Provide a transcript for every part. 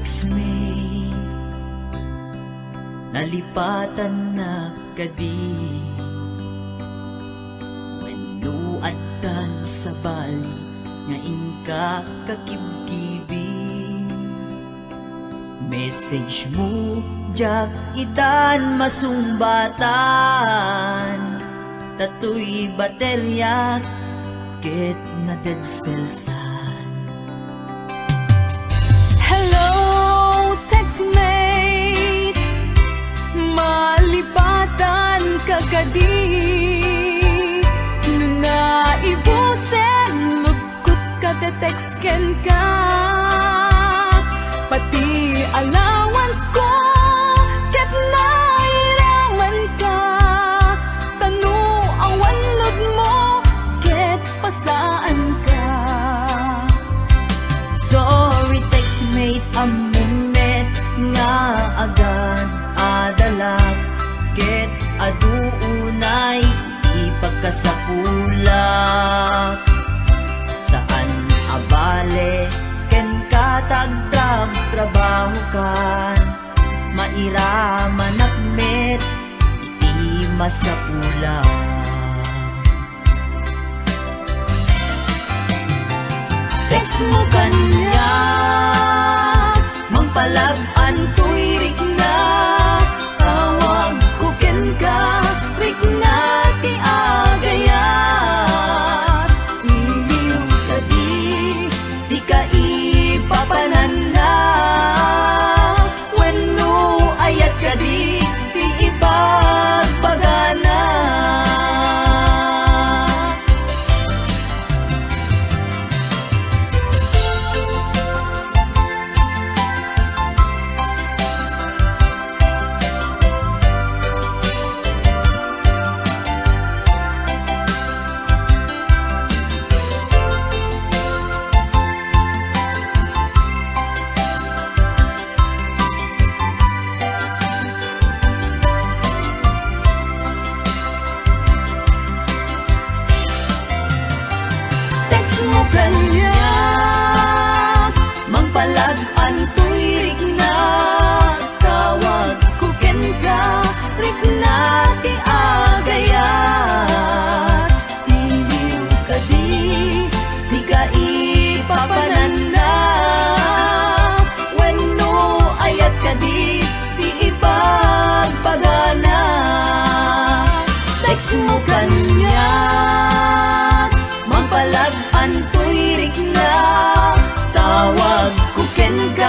textmate, nalipatan na kadi manuatan sa bali nga inka kakibkibin. Message mo jak itan masumbatan, tatoy batelyak ket na dead cellsan. Hello, textmate, malipatan ka kadi. Nuna ibusen, lugkot ka te-textken ka. Pati allowance ko, ket nairaman ka. Tanu awan lod mo, ket pasaan ka. Sorry textmate, amunet nga agad adalag, ket aduunay ipagkasakulak. Saan abale ken katagdrag trabaho kan, mairaman akmet iti masapula. Text mo kanya, mangpalag-an tuirik na, tawag ko ken ka, rik na ti agayat. Iliw ka di ka ipapanan na, wenno ayat ka di ipagpagana. Mo kanya, mangpalag-an tuirik na, tawag ko ken ka, rik na ti agayat. Iliw ka di ka ipapanan na, wenno ayat ka di ipagpagana. Text mo kanya, mangpalag-an tuirik na, tawag ko ken ka.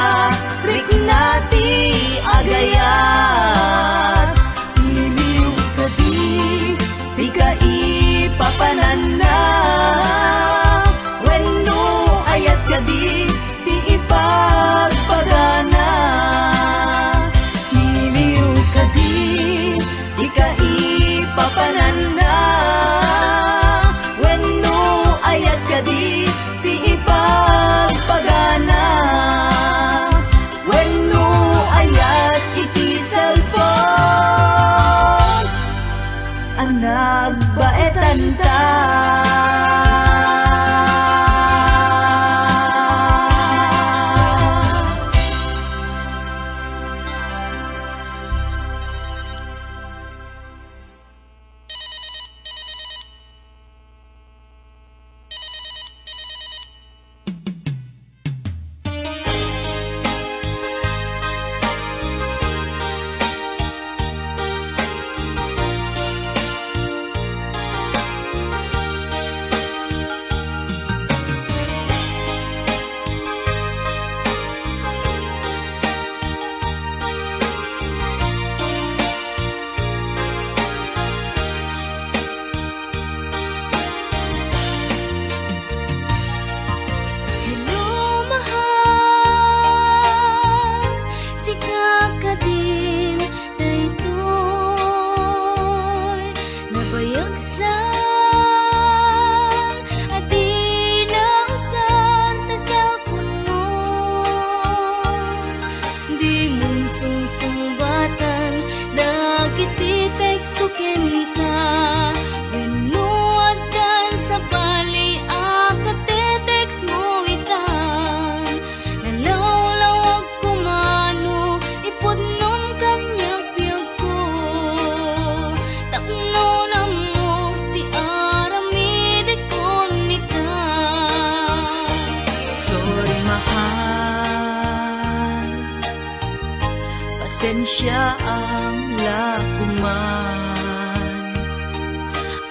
presensya ang lakuman.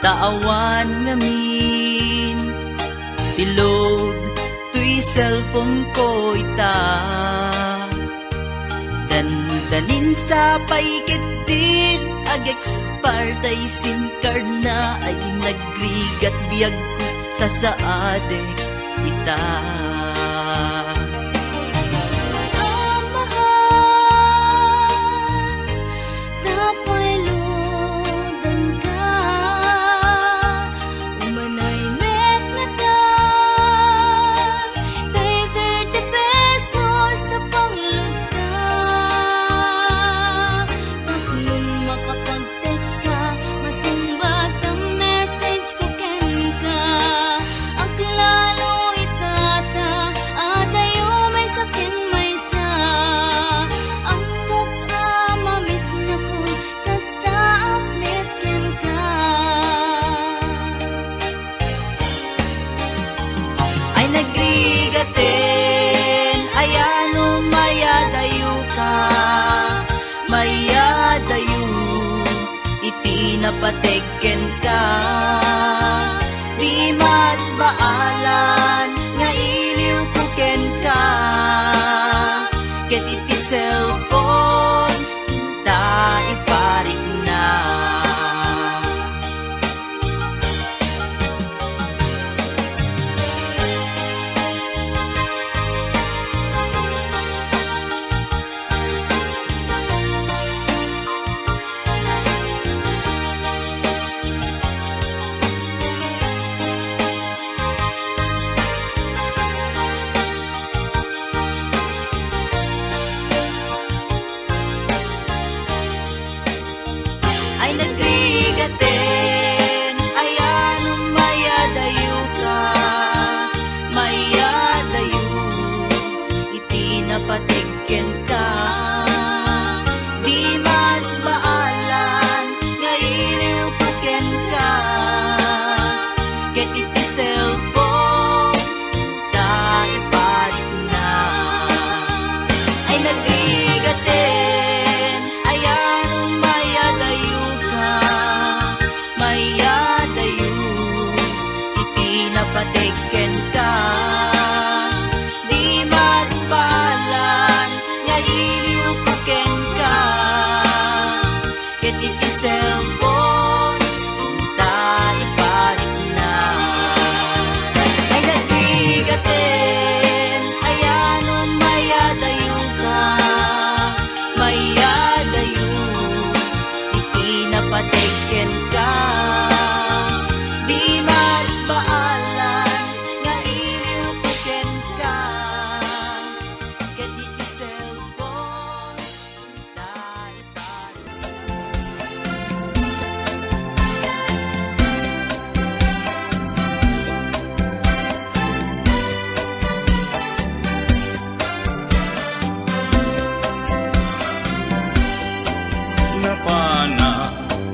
Taawan ngamin, tilod tuy cellphone ko ita. Dandanin sa paikit din, ag expartay SIM card na ay nagrigat biyag ko sa saade ita. Napateken ka, di mas baalan nga iliw kuken ka. Ket iti cellphone ta iparik na. Napateken ka, di mas baalan nga iliw kuken ka. Ket iti cellphone ta iparik na. Ay nagrigaten, ayan mayadayo ka, mayadayo iti napateken ka.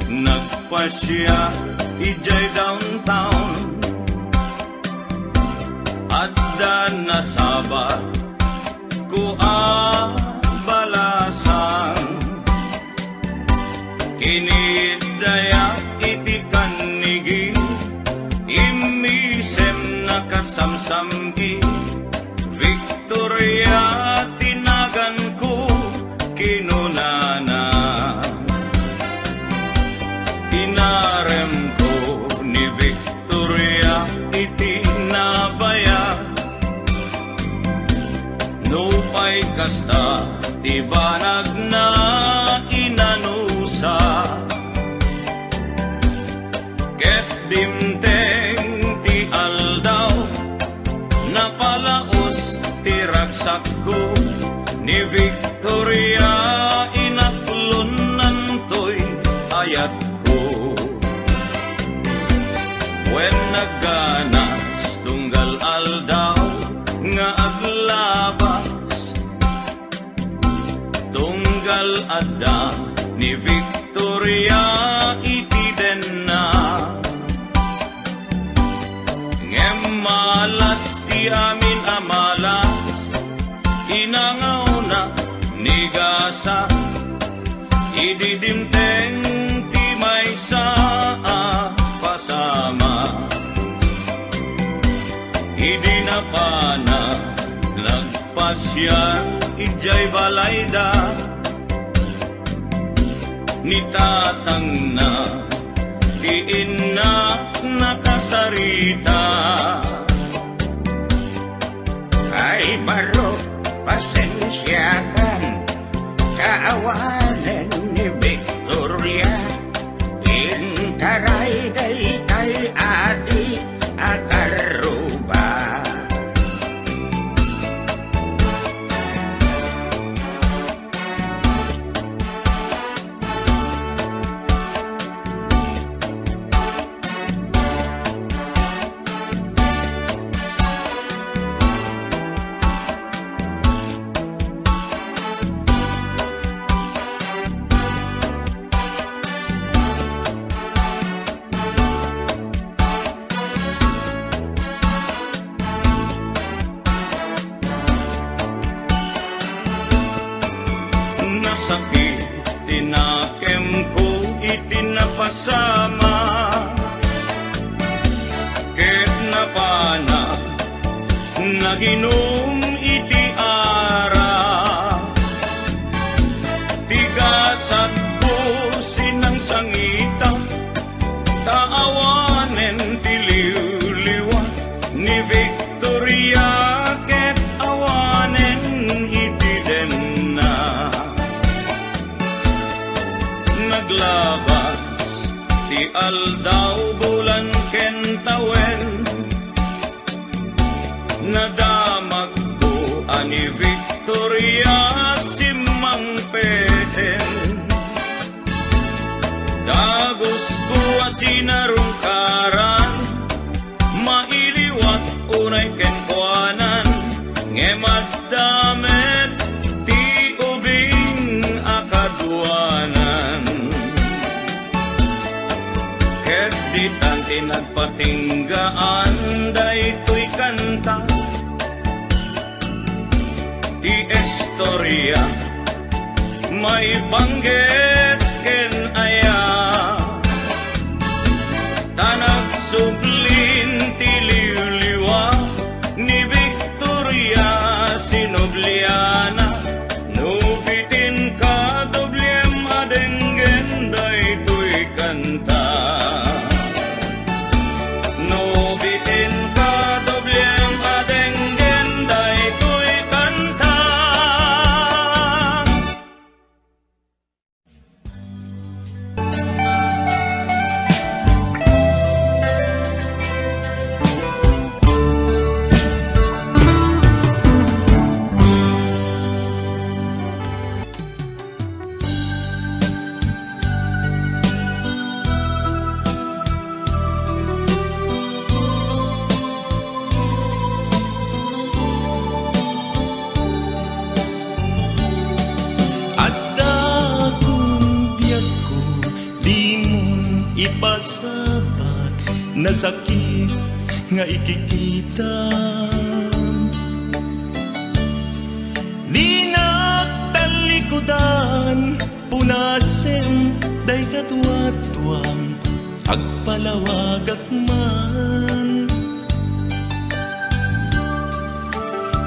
Nagpasya ijay downtown at nasabat ko balasan. Kinidaya iti kanigi imisem nakasamsamgi. Victoria tinagan ko kinunana. Inarem ko ni Victoria iti nabaya. No pay kasta ti banag na inanusa. Ket dimteng ti aldaw napalaos ti ragsak ko ni Victoria. Inaklon nantoy ayat when nagganas tunggal aldaw nga aglabas. Tunggal adda ni Victoria iti denna. Ngem malas ti amin amalas inangaw na ni gasa pasyar ijay balayda ni tatang na diin na nakasarita. Ay baro, pasensyakan, kaawanan ni Victoria. Intaray day kay adi akaruba. Sakit tinakem ko itinapasama ket napana naginom iti ara tigasat ko sinang sangita taawanen tiliw-liwa ni Victoria ket awanen iti denna. Naglabas ti aldaw bulan kentawen nadamag ko ani Victoria simang peten dagos ko asinarungkaran mailiwat unay kenkwanan ngemad damet ti ubing akadwanan. Di tanti nagpatinggaan daytoy kanta ti istorya may banggit ken aya tanag sublin ti liwliwa ni Victoria Sinobliana nubitin ka doblem adenggen daytoy kanta. Ipasabat na sakit nga ikikita di nagtalikodan punasem day katwatwang agpalawagak man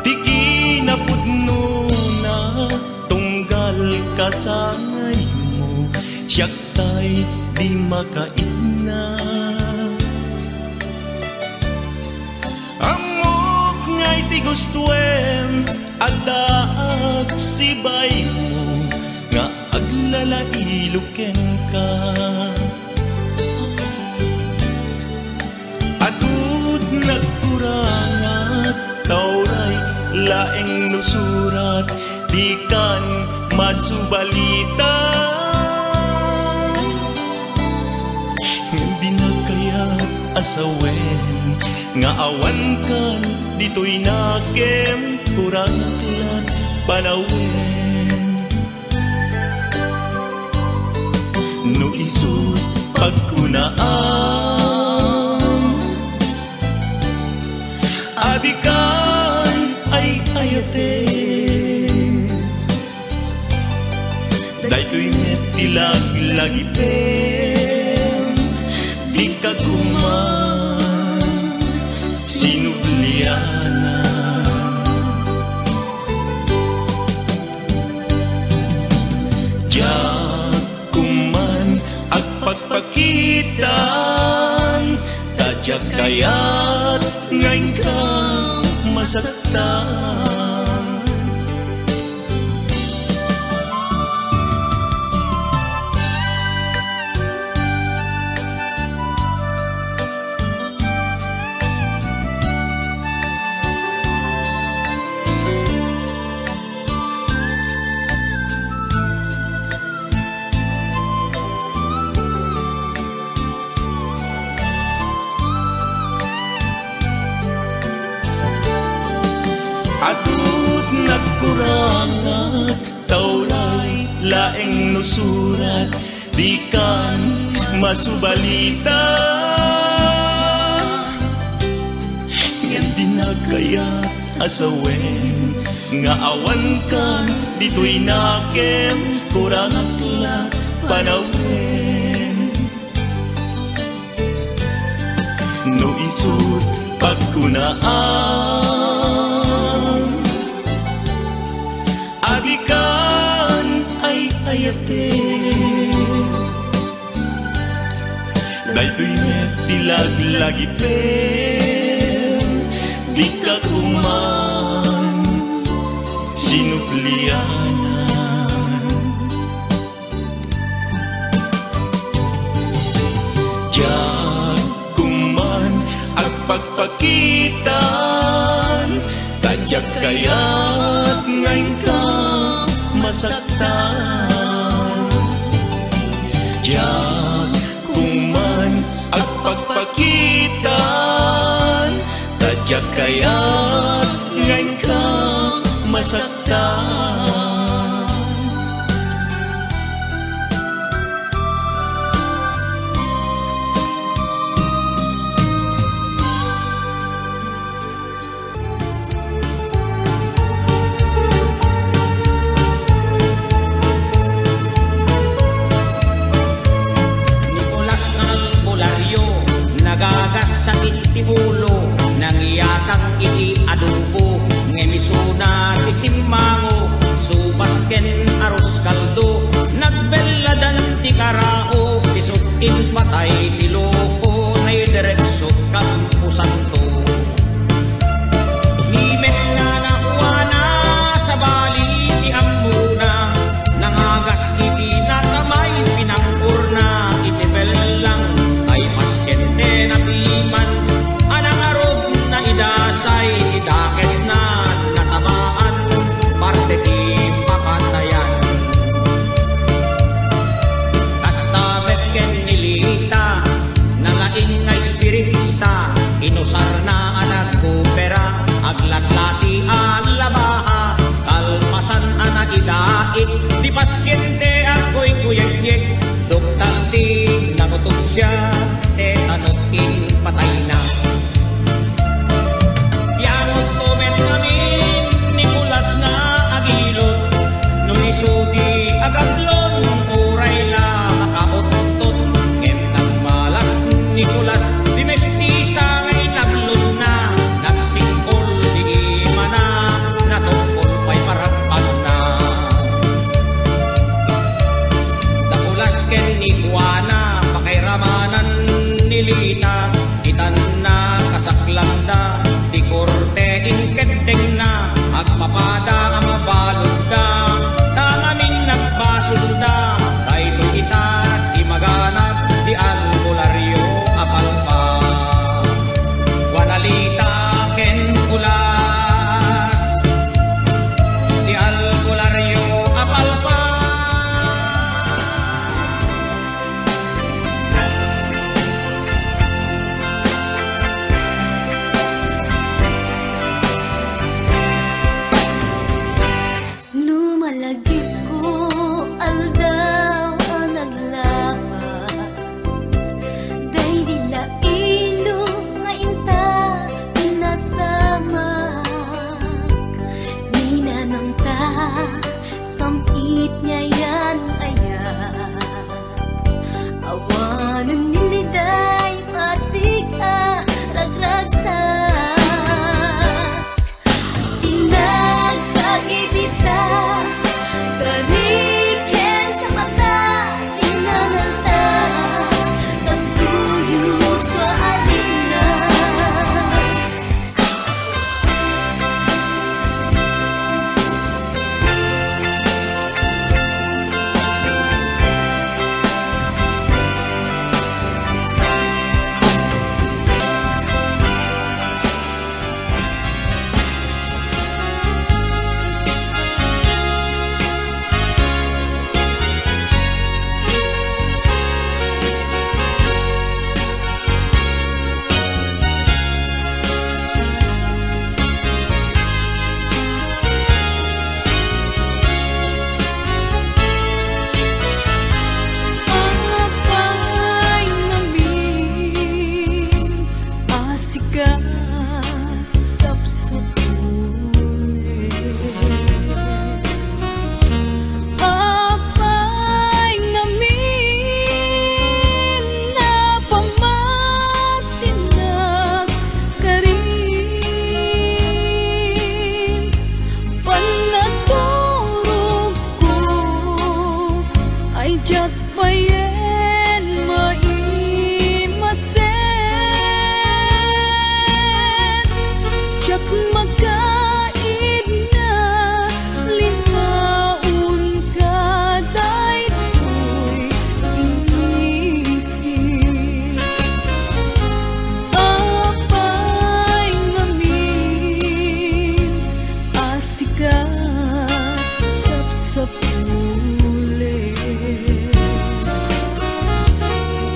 tiki na pudno na tunggal kasangay mo siyak tay di makaina amok ngay ti gustuen adaag sibay mo nga aglalailuken ka adud nagkurangat tauray laeng nusurat di kan masubalita hindi na kaya asawen nga awan kan dito'y nakem kurangklan panawen no isut pagkunaan adikan ay ayate dayto'y netilag lagipen di kaguman sinubliana kaya't ngayon ka masaktan. Ako't nagkurangat, tawlay laeng nusurat, di kan masubalita. Nga di na kaya asawen, nga awan kan dito'y nakem, kurangat la panawen. No isut pagkunaan, adikan ay ayate. Daytoy met tilaglagipen, di ka kuman sinuplianan. Diyan kuman at pagpakitan, tadyak kaya't ngayon ka masaktan. Diyan kuman at pagpakitan, tadyak kaya't ngayon ka masaktan. Nagagasakit ti ulo, nangiyakang iti adobo, ngemisuna ti simmango, subasken aros kaldo, nagbeladan ti karao, tisutin patay ti loko, nay direkso kampusan to. Nimet nga nakuha na sa bali ti amuna, nangagas iti nakamay pinangurna, iti belang ay pasyente na piman, anang arog na idasay, idakes na natabaan, parte ti papatayan. Kasta metken nilita, nalaing nga espiritista, inusar na anak kupera, aglatlati alabaha, kalpasan ana idait, di pasyente ako'y kuyek-yek, doktal ti nagutok siya, tanotin patay na. Yangot komen namin Nicolas nga agilot, nung isudi agablon, uray la makaotot, ngentang malas Nicolas, di mestisa ngay naglon na, nagsingkol di imana, natungkol pa'y marapan na. Dakulas ken iguana, pakairamanan nilita, itan na kasaklanda, di korte inketeng na, agpapada ang mabalod da, tangamin nagbasunda, dahil kita di maganap, di albularyo apalpa. Wanalita ken ulas, di albularyo apalpa. Numalagip ko aldaw ang naglabas, day dila ilo nga inta pinasamak, ninanang ta sampit niya yan ayat, awanan niliday pasig ragragsak. Pinagkagibita, balikin sa mata, sinanalta, tagtuyos ko alin na. sapsapuli.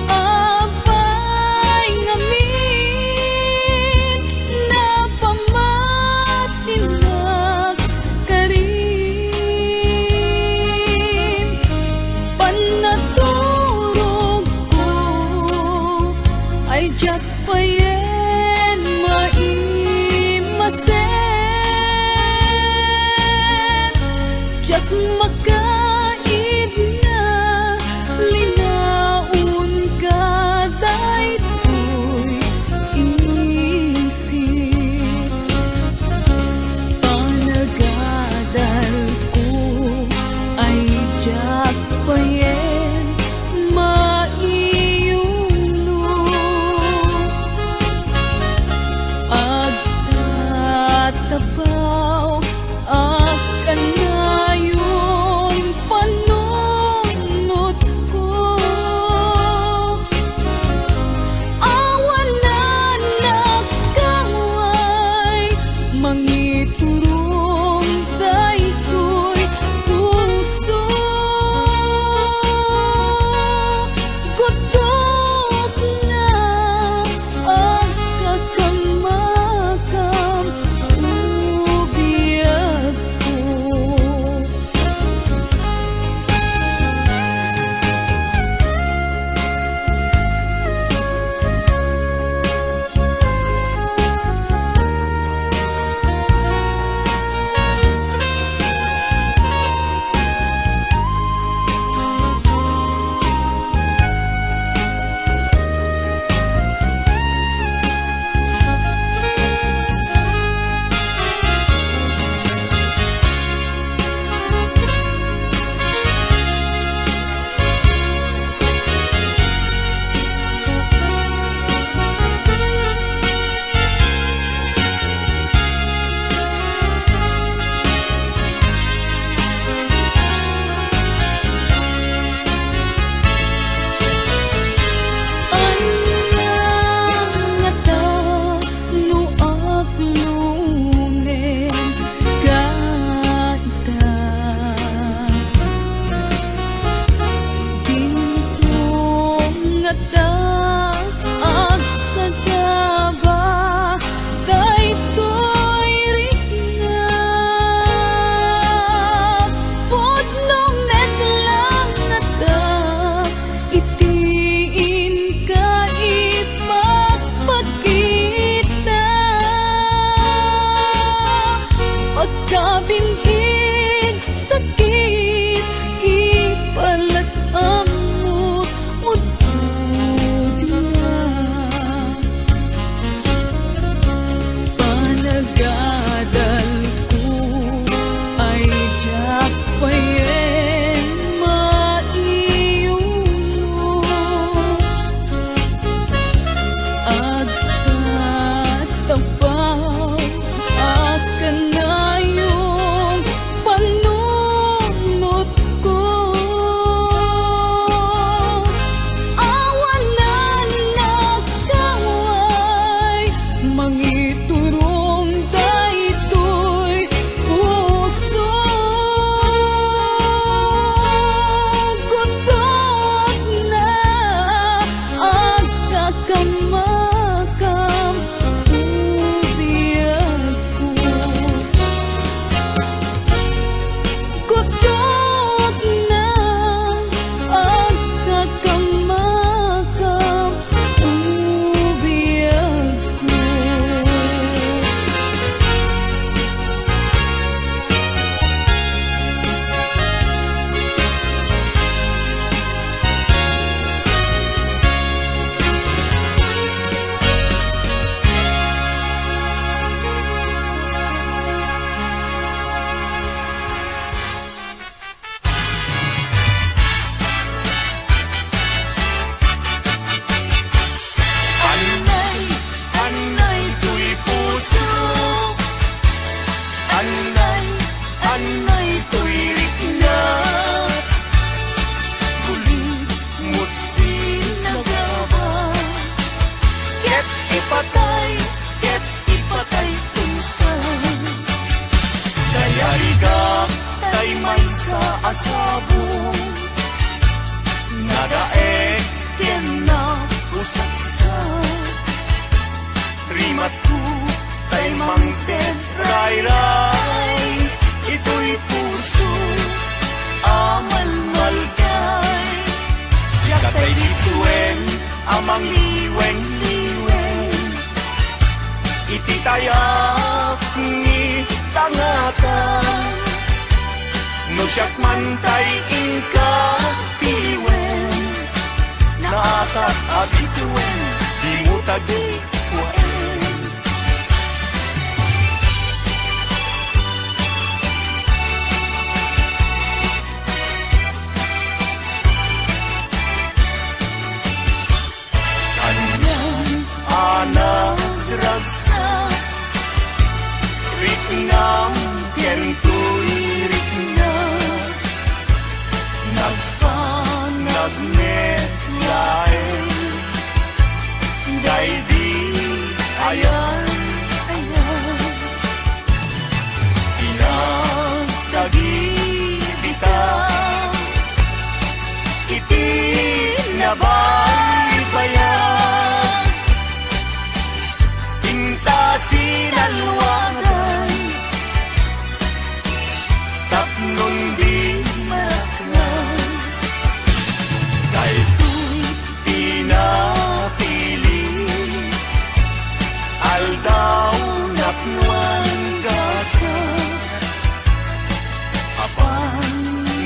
Abay ngamin na pamatinag karin, panaturog ko ay jak payen maimasen, jak makaid na linaon ka daytoy isip. Panagadal ko ay jak payen maiyuno, agtatapaw akan ngayon panunod ko. Awan na nagkaway mangiturong daytoy puso, gutok na ang kakamakam ubiyag ko. Pagkabintig sakit ipalag amot ududya. Panagadal ko ay jak payen maiyuno, agtatapaw akan ngayong asabong Nadaek ken na usaksa rimat ku tay mangten ray-ray ito'y puso amal malgay siya kay dituen amang liweng-liweng iti tayak ni tangatan no siyak man tay ingka liweng naatak abituen di mo tagi kuwaen anak ragsa riknam kentuy rikna nagmetlaen gay di ayan pinagdagi bitaw iti nabaybayan inta sinalwagan tapnon di marakran kay pinapili aldaw napnuan gasa apan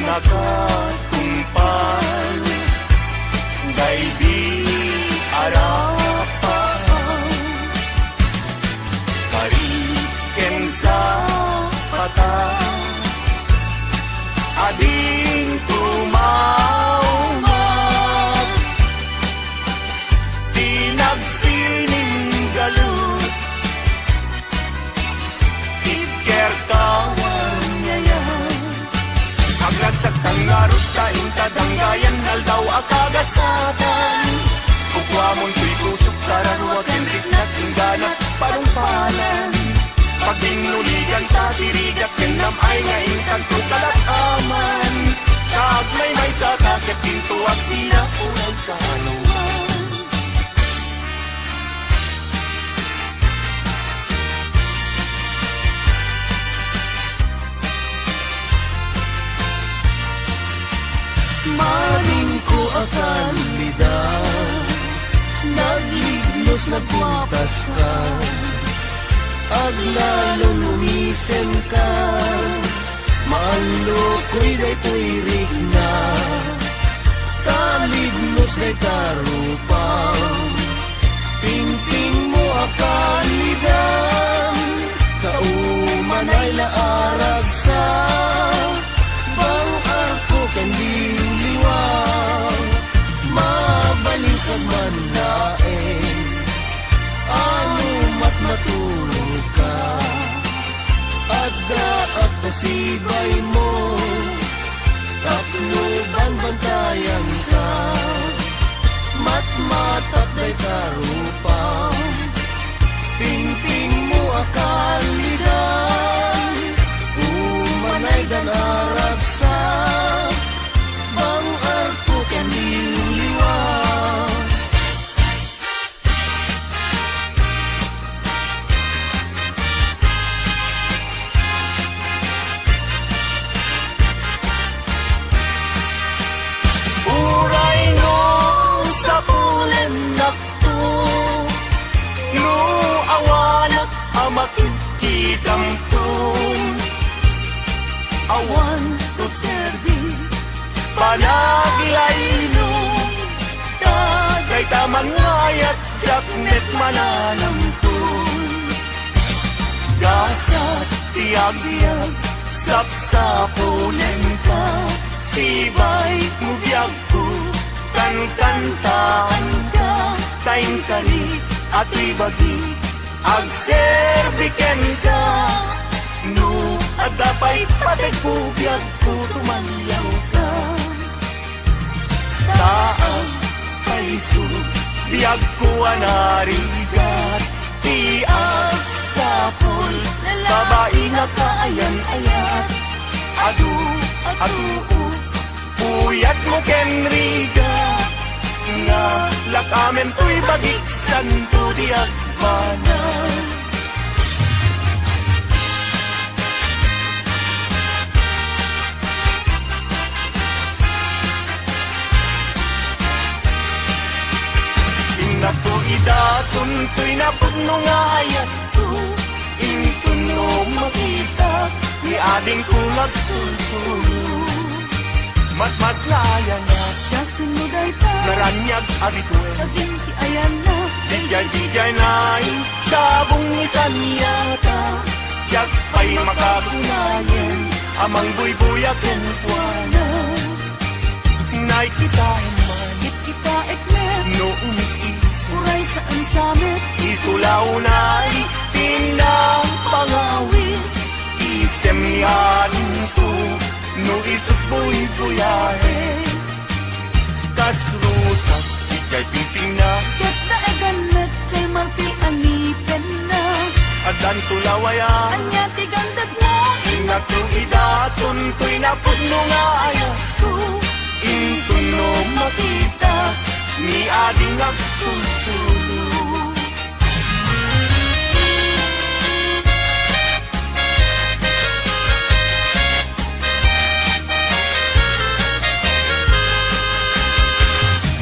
nakatumpal kay di arapaw kariken sa pata ading tumawag tinagsininggalut itker kawarnyayan agragsak tangarot sa intadanggayan naldaw akagasatan kukwamon tuy kusok sararwa kenrik na tinggana parumpalan pagdinuligan tatirigat kenam ay nga inkanto kalat aman kaagmay may sa kaket pinto at sila unag kahaluan maling ko akan lidaw naglignos nagpuntas ka aglalong lumisen ka maalokoy daytoy rikna kalignos day tarupaw pingping mo akan lidaw kauman ay laarag sa bang arko ken liwliwaw mabaling kag man laeng ano matulog ka at daat pasibay mo tatluban bantayan ka matmatat day tarupaw pingping mo akal lidan umanay dan arag sa bang arko ken liwliwaw uray no sa pulen nakto no awanak amakikitampun awan tut serbi panaglayno tagay taman ngayat jaknet mananampun gasat tiagyag sapsapulen ka sibay mubiyag ko kankantaan ka kain kani at ibagi agserbiken ka no at dapay pategpubiyag ko tumanyaw ka taang kaiso biyag ko anarigat tiag sapol babae na kaayan-ayat adu at atuo Puyat mo kenriga Nga lakamen to'y bagik santo di agmana Inako idatun to'y napagno nga ayat ko Intun no makita ni ading kulas sulsulo Mas layan na Yasunod ay ta Naranyag abituen Saging ti ayan na Dijay na sabong isan yata Diyak pa'y makagunayan Amang buybuyakin puana Nakikita man It kita ekmet Noong iso Uray saan samit Isulaw na'y tinang pangawis Isem ni anin ko No isot buy-buyahe Kas rusas Ika'y pimping na Ket na eganet Chay marti anipen na Adan tulawayan Anya ti gandag mo Ingat yung idaton To'y napudno nga ayas ko Intun no makita Ni ading agsulsulo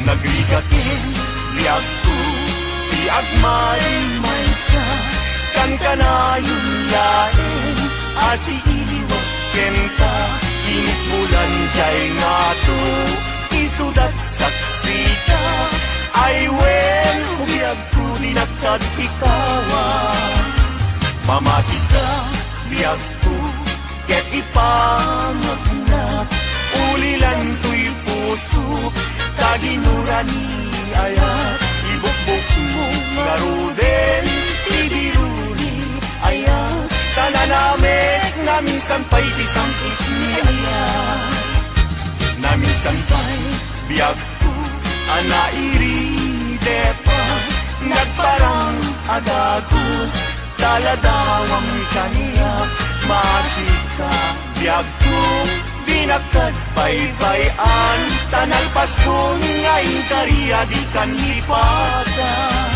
Nagrigatin, liag ko, liag may sa Kan ka na yung lain, asi iliwag kenta Init bulan jay nga to, isudat saksi ka Ay wen, ubiyag ko, dinagkat ikawa Mamati ka, liag ko, ket ipangag na Ulilan to'y puso, Taginurani ayat Ibukbuk mo Ngaruden Idiruni ayat Tananamek Naminsan pa'y disangkit ni ayat Naminsan pa'y Biyag ko Anairi Depa Nagparang Agagos Taladawang kaniya Masika Biyag ko Binagkat pay-payan Tanalpas ko ngayon kariya di kan lipatan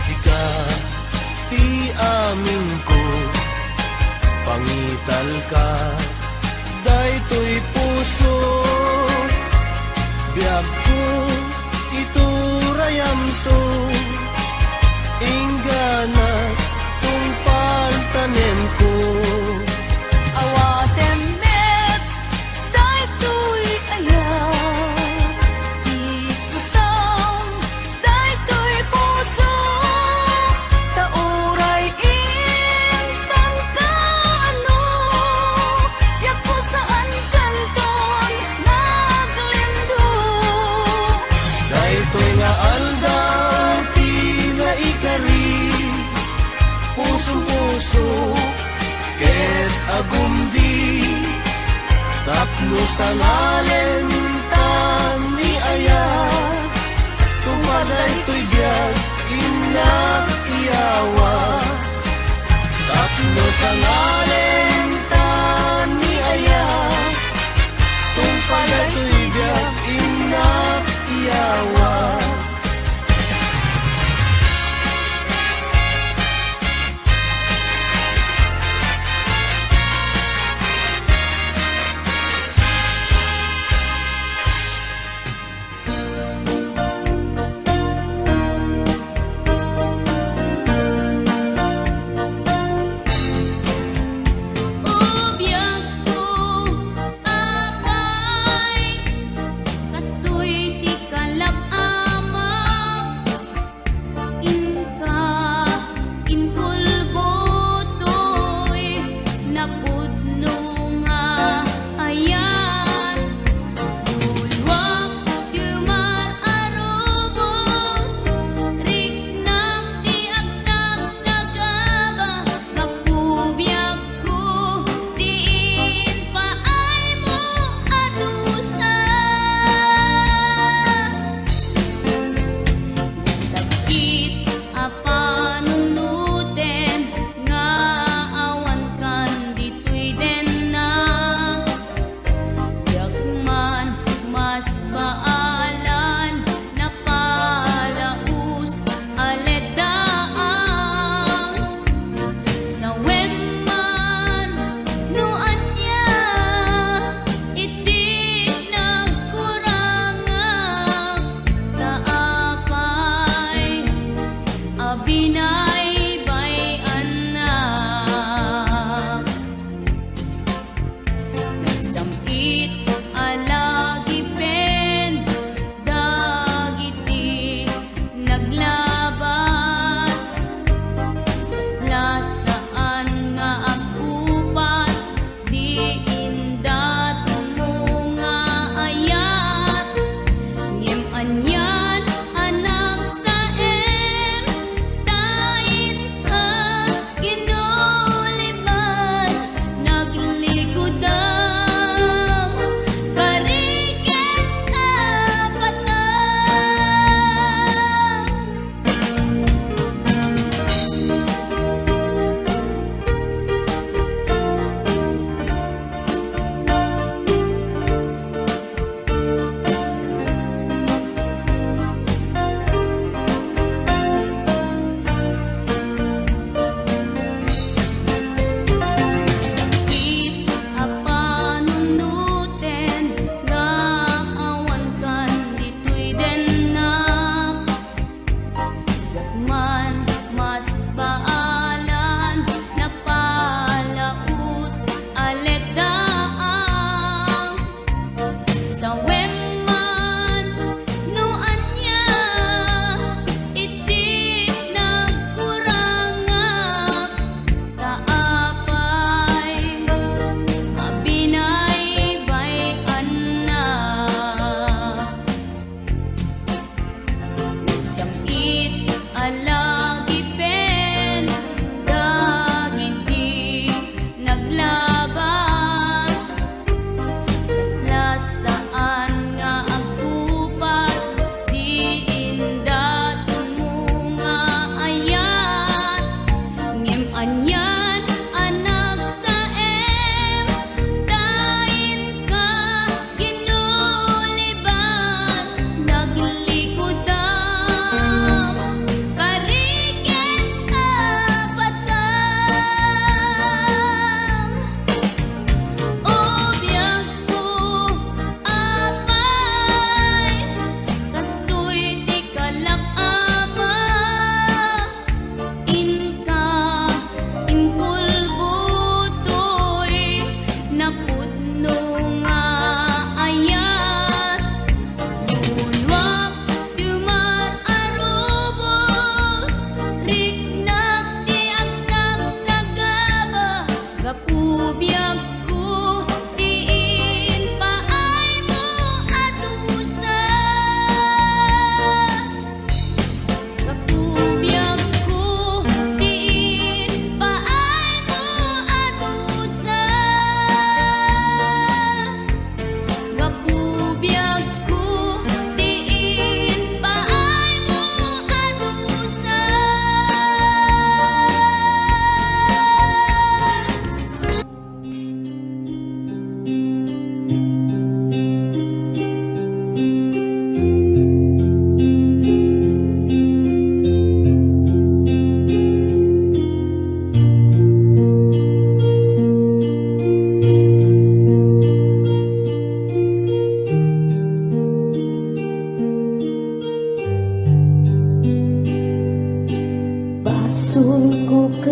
Sika ti amin ko Pangital ka Daytoy puso Biyag ko iturayam to Inggana tungpal tanem ko Awaten met Day tuy ayan Ikutang Day tuy puso Tauray intan kano Yak po saan kanton Naglindo Daytoy nga aldaw ti nga ikari Puso-puso ket agumdi Tapno sa ngalen tan ni ayat Tumaday to'y biyag inak iyawa Tapno sa ngalen tan ni ayat Tumaday to'y biyag inak iyawa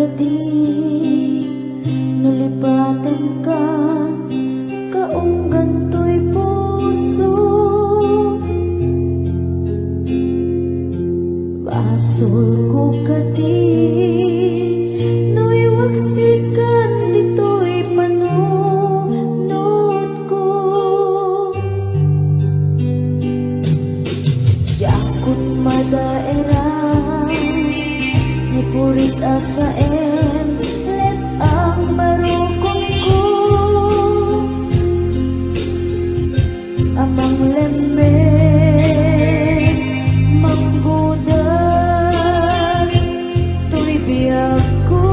kadi nulipatan ka kaunggan to'y puso basol ko kadi nuiwaksikan dito'y panunod ko jakot madaera ni puris asaem let ang barukong ko amang lembes manggudas to'y biyag ko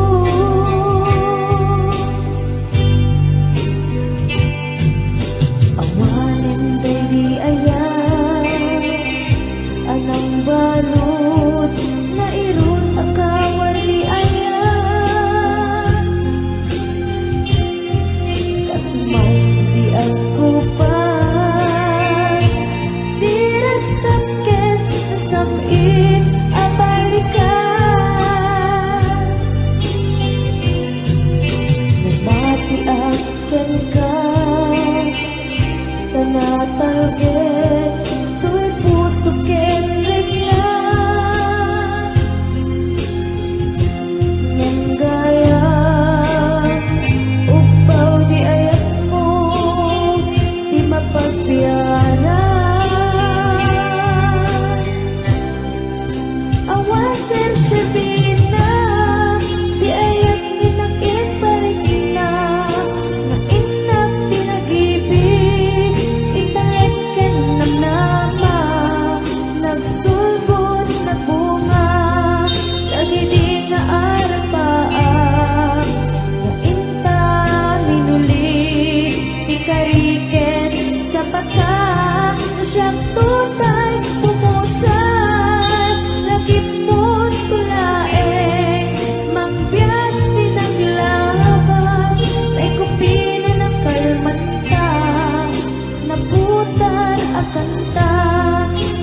awanin baby ayan anang balot na irun akawan ni ayan kasmay di ako pas dirag sakit sakit abalikas nabati akin ka tanatalgit to'y puso kenrik na ngan gaya upaw di ayat mo di mapagbiyanan awan sensabi na di ayat ni nakiparik na nga inak tinagibig italit ken namnama nagsulbot na bunga lagi di nga arapaan nga inta minulit di kariken sa pata siyang tutay pumusay lagi po tulaeng mangbiyak pinaglabas may kupina ng kalmanta naputar akanta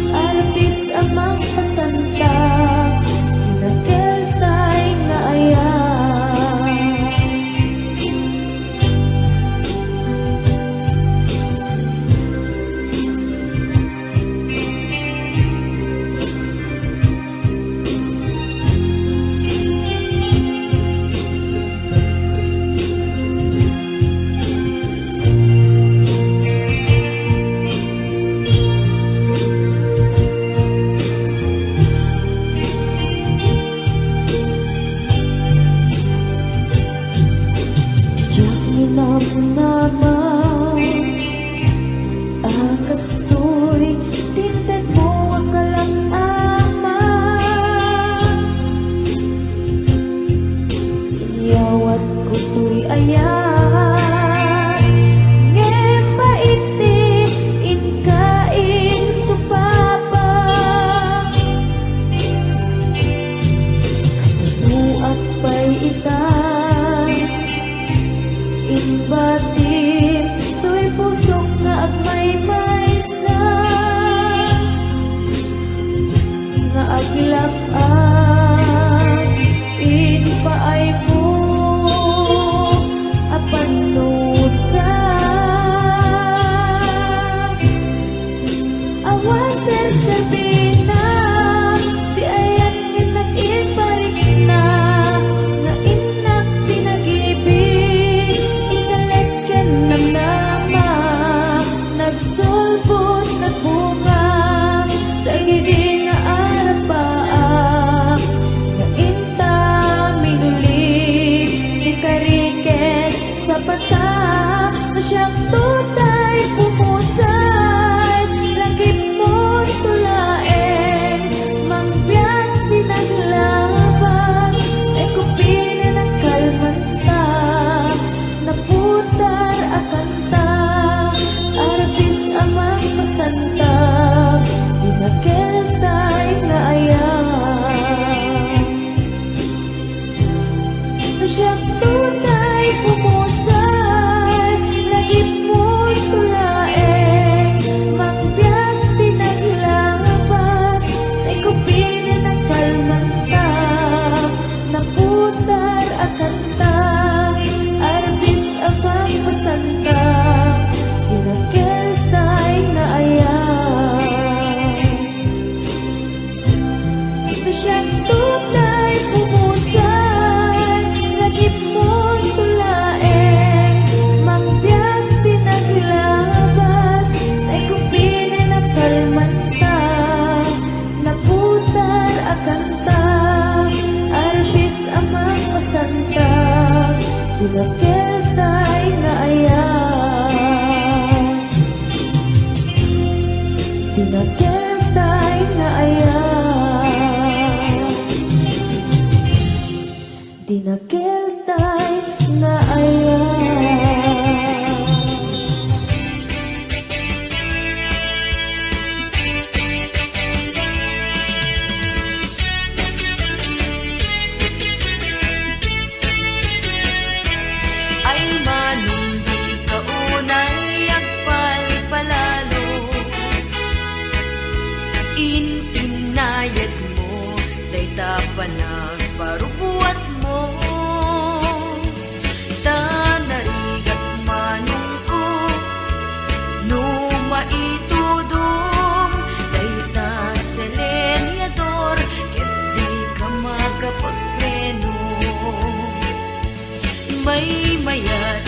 artis amang pasanta nakeltay nga ayan Diyak minamunaman akas to'y tinted mo akalang ama inyawat ko to'y ayan ngem baiti inkaing supapa kasanuat pa'y itan inbatin to'y pusok nga agmay-maysa nga aglak-an inpaay mo apan nusa awan sersabi na di ayan inak iparik na nga inak pinag-ibig italit ken namnama nagsulbot na bunga lagi di nga arapaan nga inta minulit di kariken sa pata na siyang tutay pumusay lagi mo tulaeng mangbiyak pinaglabas ay kupina ng kalmanta naputar akanta artis amang pasanta dinakeltay na ayan siyang tutay pumusay lagi mo tulaeng mangbiyak pinaglabas ay kupina ng kalmanta naputar Dinakiltay na aya, dinakiltay na aya. Ay manong di kaunay agpalpalalo, inayad mo dayta panagparubuat mo, tanarigat manong ko no maitudom dayta selenyador ket di ka makapagpleno. May mayat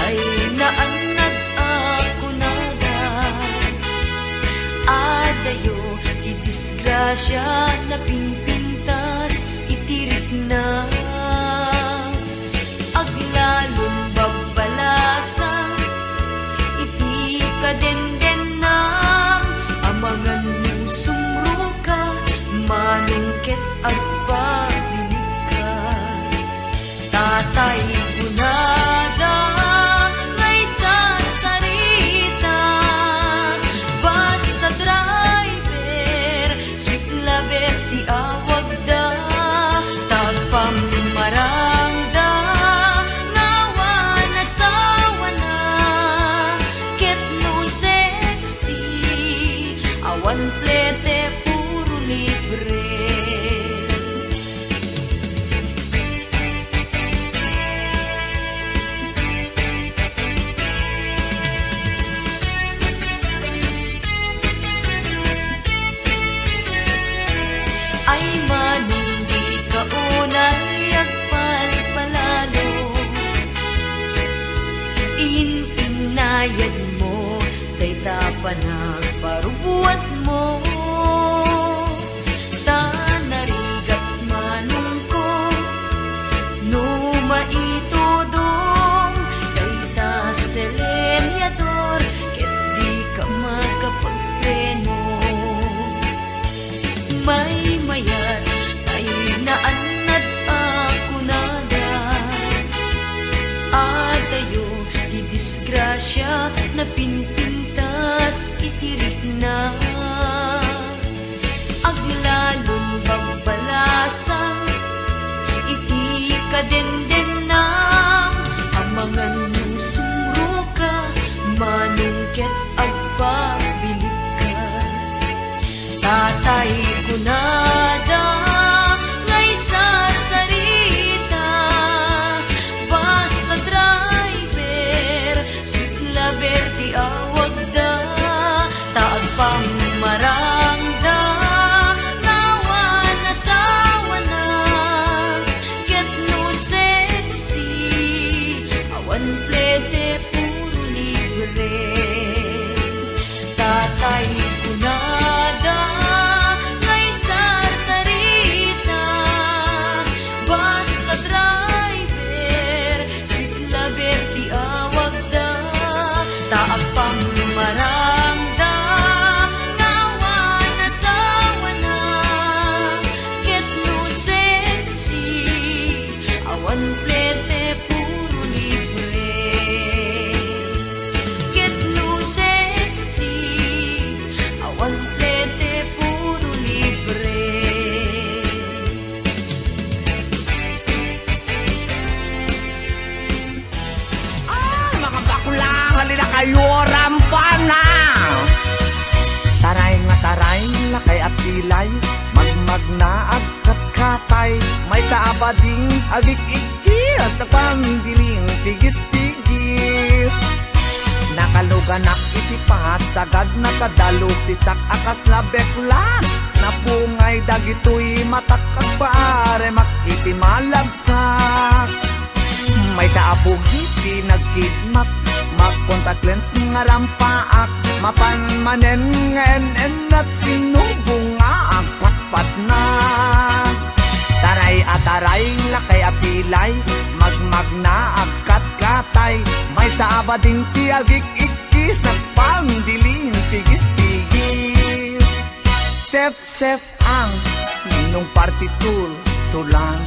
ay naanad ako nada, adayo ti disgrasya na pinpintas itirik na, aglalon babalasa iti kadendenam, amangan mo sumro ka manungket agpabilik ka. Tatay kunada ngay sarita, basta driver sweet lover ti awag da, tagpamarangda ngawan asawa na, ket no sexy awan plete puro libre. Ay manong di kaunay agpalpalalo, inayad mo dayta panagparubuat mo, tanarigat manong ko no maitudom dayta selenyador ket di ka makapagpleno. May mayat ay naanad ako nada, adayo di disgrasya na pinpintas itirik na, aglalon babalasa iti kadendenam, amangan mo sumro ka manungket agpabilik ka. Tatay kunada ngay sarita, basta driver sweet lover ti awag da, taagpamarangda ngawan asawa na, ket no sexy awan plete puro libre. Tatay kunada ngay sarita, basta driver sweet lover ti awag da, taagpamarangda ngawan asawa na, ket no sexy awan plete puro libre. Ket no sexy awan plete puro libre. Mga bakulang, halina kayo, rampana! Taray nga taray, lakay at pilay, magmagna at katay, may sa abading agik-ikis, nagpangdiling pigis-pigis. Nakaluganak itipat, sagad nakadalo, tisak akas na beklan, napungay dagitoy matakag paare, makiti malagsak. May sa abugi pinagkidmak, mag-contact lens nga rampaak, mapanmanen ngen at sinubong nga ang patpat na. Taray at taray, lakay apilay, magmagna agkat katay, may sa abading tiagik ikis, nagpangdiling pigis-pigis. Sep ang ninong partitur tulang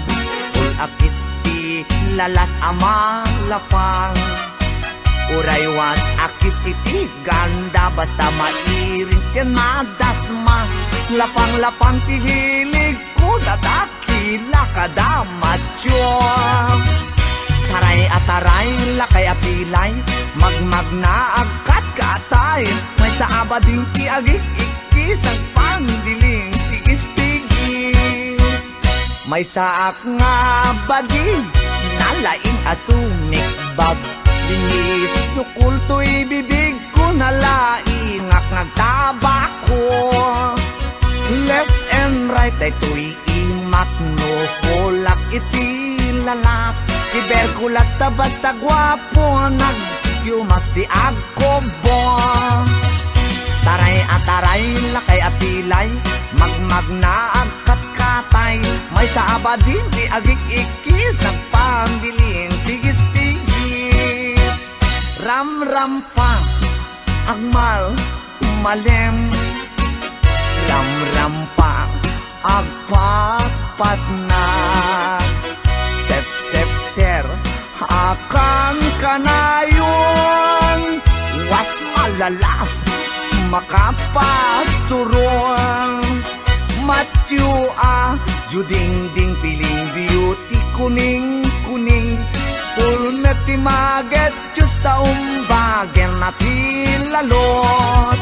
ul akis ti lalas ama lapang uray was akis iti ganda basta mairing ken madasma lapang-lapang ti hilig ko dadakila kada macho taray ataray lakay apilay magmag na agkat katay may saaba din ti agik ikis ang pandiling tigis-tigis may saak nga badi nalaing asumik bab linis sukul to'y bibig ko nalaing ngagtabako left and right ay to'y imak no kulak iti lalas iberkulat ta basta gwapo nagyumas ti agkobo taray ataray lakay apilay magmag na agkat katay may saaba din ti agik ikis nagpandiling tigis-tigis ram-ram pa agmal malem ram-ram pa agpapat na sep-septer akan kanayon was malalas makapasurong matyo juding-ding piling beauty kuning-kuning pulmet ti maget just taumbagen na tilalos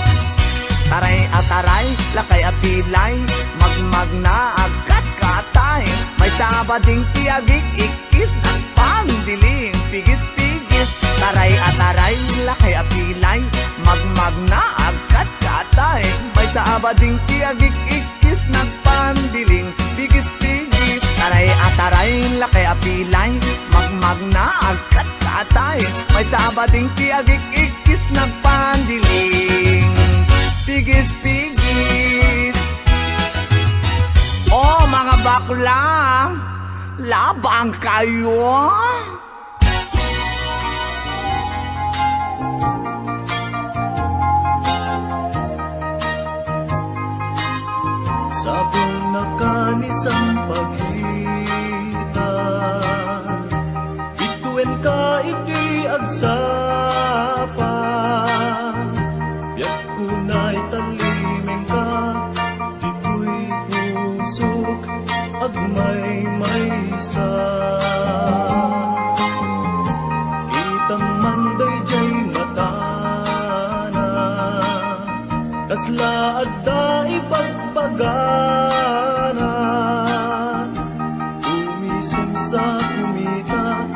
taray ataray lakay apilay magmag na agkat katay may sabading ti agik ikis nagpandiling pigis-pigis taray ataray lakay apilay magmag na agkat katay may sabading ti agik ikis nagpandiling pigis-pigis taray ataray lakay apilay magmag na agkat katay may sabading ti agik ikis nagpandiling pigis-pigis. Oh mga bakla, labang kayo. Sabong nakanisang pagkita ituen ka iti agsapa biyak kunay talimeng ka dito'y pusok agmay maysa kitang manday jay matana kasla adda ipagpagana umisip sa kumita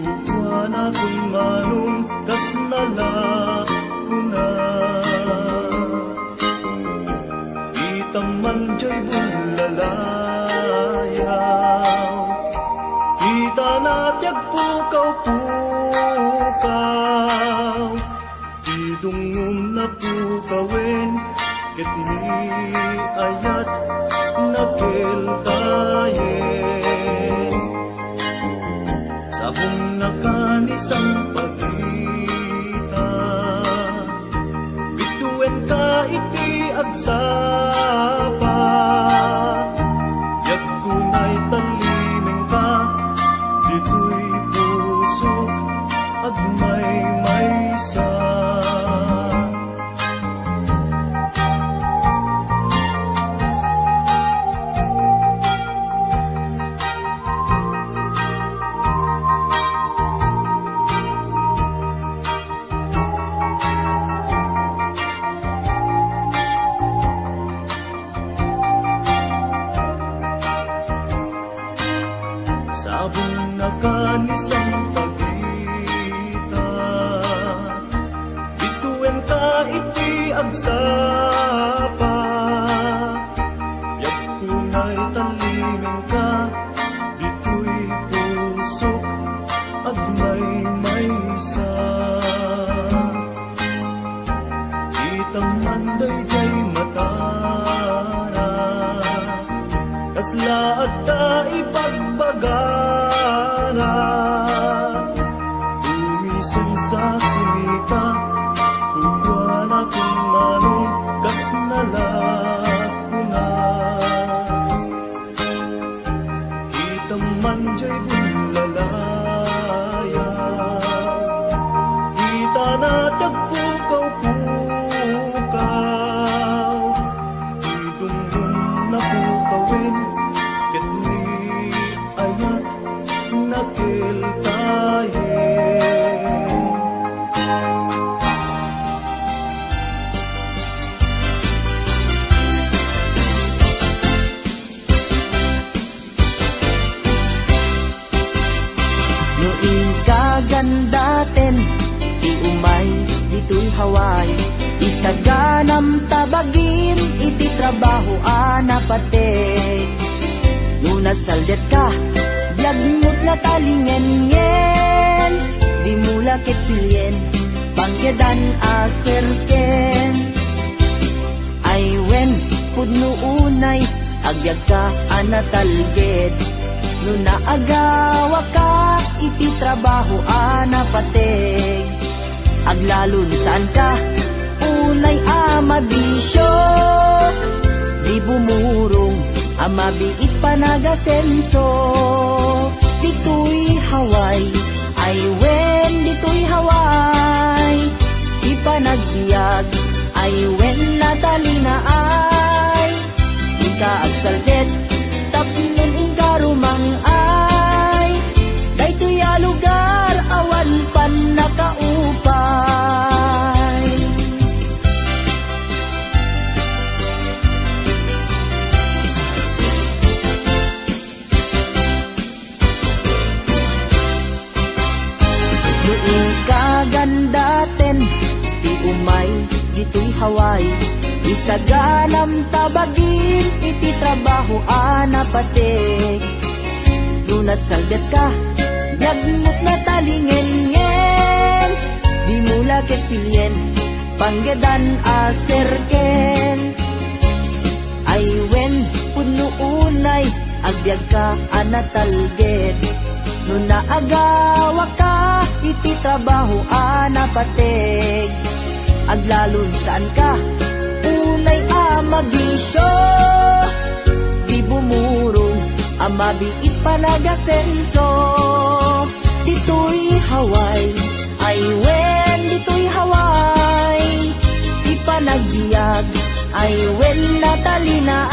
ukwa na kung manong kas nalak ko na kitang manjay bulalayaw kita natyag pukaw-pukaw idungum na pukawin ket ni ayat nakeltayen sabong nakanisang pagkita bituen ka iti agsapa yak kunay talimeng ka dito'y pusok agmay maysa sabong nakanisang pagkita bituen ka iti agsapa yak kunay talimeng ka dito'y pusok agmay maysa kitang manday jay matara kasla adda ipagbagana umisip sa kumita ukwa na kung manong kas nalak ko na iti trabaho napatek. No nasaldet ka, biagmot na talingengen, di mula ketpilyen, pangkedan aserken. Ay wen, pudno unay, agbyag ka anatalged. No naagawa ka, iti trabaho napatek. Aglalon saan ka, unay amabisyo, di bumurong, amabiit panagasenso. Dito'y Hawaii, ay wen dito'y Hawaii, ipanagbiag, ay wen natalina ay. Ika agsaldet, tapilen inka rumang ay, dayto'y lugar awan pan nakaupay. Noong kagandaten, di umay, dito'y Hawaii, isaganam tabagin, iti trabaho napatek. No nasaldet ka, yagmot na talingengen, di mula ketpilyen, panggedan aserken. Ay wen, puno unay, agbyag ka anatalged. No naagawa ka, iti trabaho napatek. Aglalon saan ka, unay amabisyo, di bumurong, amabiit panagasenso. Dito'y Hawaii, ay wen dito'y Hawaii, ipanagbiag, ay wen natalina